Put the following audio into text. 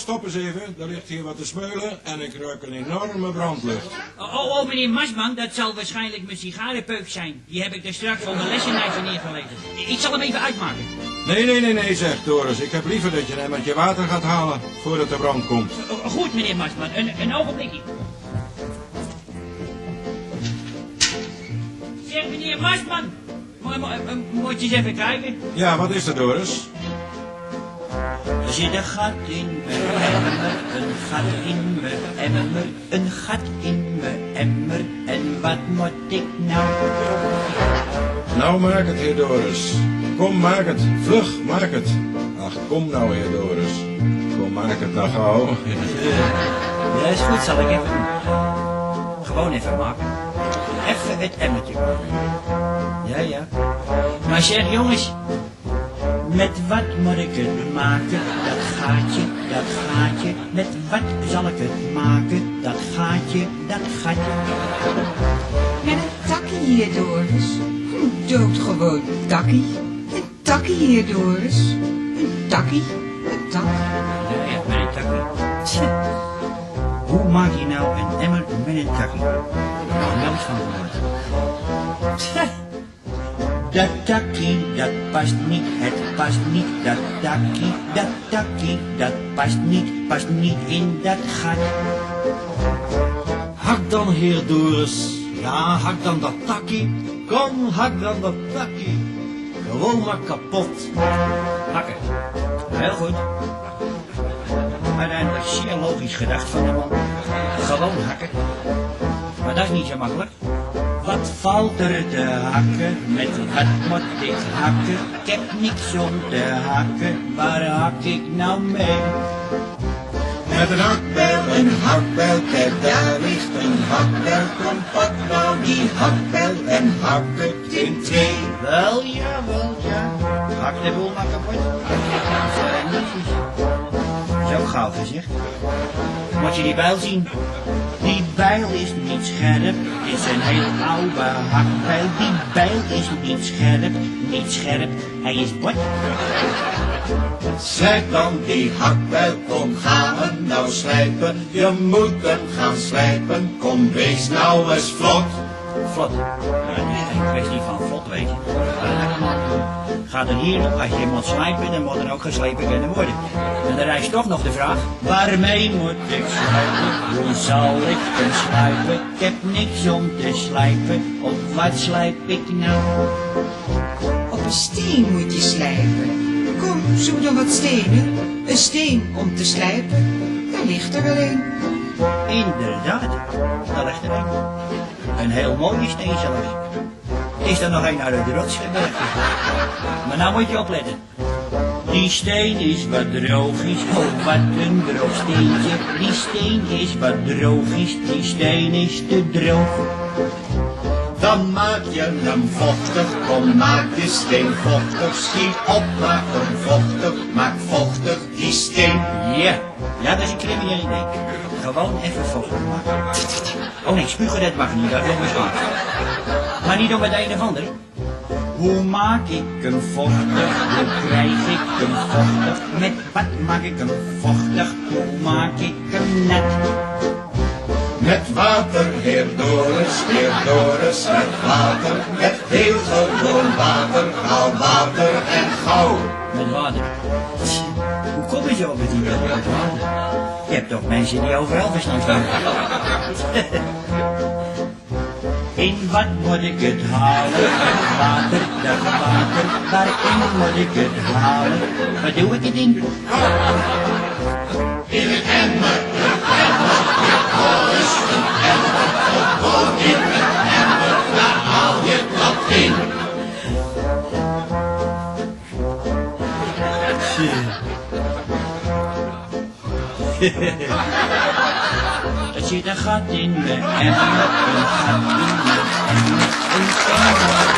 stop eens even. Er ligt hier wat te smeulen en ik ruik een enorme brandlucht. Oh, meneer Marsman, dat zal waarschijnlijk mijn sigarenpeuk zijn. Die heb ik er straks van de lessenijver neergelegd. Ik zal hem even uitmaken. Nee, zegt Doris. Ik heb liever dat je een emmertje water gaat halen voordat de brand komt. Goed, meneer Marsman. Een ogenblikje. Zeg, meneer Marsman. Moet je eens even kijken? Ja, wat is er, Doris? Er zit een gat in mijn emmer, een gat in mijn emmer, een gat in mijn emmer. En wat moet ik nou? Nou, maak het, heer Doris. Kom, maak het. Vlug, maak het. Ach, kom nou, heer Doris. Kom, maak het nou gauw. Ja, is goed, zal ik even doen. Gewoon even maken. Even het emmertje maken. Ja. Maar zeg, jongens. Met wat moet ik het maken? Dat gaatje. Met wat zal ik het maken? Dat gaatje. Met een takkie hier, Doris. Een doodgewoon takkie. Een takkie hier, Doris. Een takkie. Een tak. Ja, echt met een takkie. Tja. Hoe maak je nou een emmer met een takkie? Nou, nooit van gehoord. Tja. Dat takkie, dat past niet, het past niet. Dat takkie, dat past niet in dat gat. Hak dan, heer Doris. Ja, hak dan dat takkie. Kom, hak dan dat takkie. Gewoon maar kapot. Hakken. Heel goed. Uiteindelijk zeer logisch gedacht van de man. Gewoon hakken. Maar dat is niet zo makkelijk. Wat valt er te hakken? Met wat moet ik hakken? Ik heb niks om te hakken. Waar hak ik nou mee? Met een hakbel, kijk daar ligt een hakbel. Kom, pak nou die hakbel en hak het in twee. Wel ja. Hak de boel maar kapot. Zo gauw gezegd. Moet je die bijl zien? Die bijl is niet scherp, het is een heel oude hakbijl. Die bijl is niet scherp, hij is bot. Zeg dan die hakbel, kom gaan we nou slijpen. Je moet hem gaan slijpen, kom wees nou eens vlot. Vlot. Een kwestie van vlot, weet je. Gaat er hier nog, als je moet slijpen, dan moet er ook geslepen kunnen worden. En dan rijst toch nog de vraag, waarmee moet ik slijpen? Hoe zal ik hem slijpen? Ik heb niks om te slijpen. Op wat slijp ik nou? Op een steen moet je slijpen. Kom, zoek dan wat stenen. Een steen om te slijpen. Daar ligt er wel een. Inderdaad, daar ligt er een. Een heel mooie steen zelfs. Is er nog een uit de rots gebergd? Maar nou moet je opletten. Die steen is wat droogjes, oh wat een droog steentje. Die steen is wat droogjes, die steen is te droog. Dan maak je hem vochtig, kom maak de steen vochtig. Schiet op, maak hem vochtig, maak vochtig die steen. Ja, dat is een crimineel idee. Gewoon even vochtig maken. Oh nee, spugen dat mag niet, dat is onbeschaamd. Maar niet om het een of ander. Hoe maak ik hem vochtig? Hoe krijg ik hem vochtig? Met wat maak ik hem vochtig? Hoe maak ik hem net? Met water, heer Doris, met water. Met heel gewoon water, haal water en gauw. Met water. Hoe kom je zo op het idee met water? Je hebt toch mensen die overal verstand van. In wat moet ik het halen? Het water, dat water. Waarin moet ik het halen? Wat doe ik het in? In een emmer, Doris, een emmer. Gewoon in een emmer, daar haal je dat in. Er zit een gat in mijn emmer, een gat in mijn emmer, een emmer.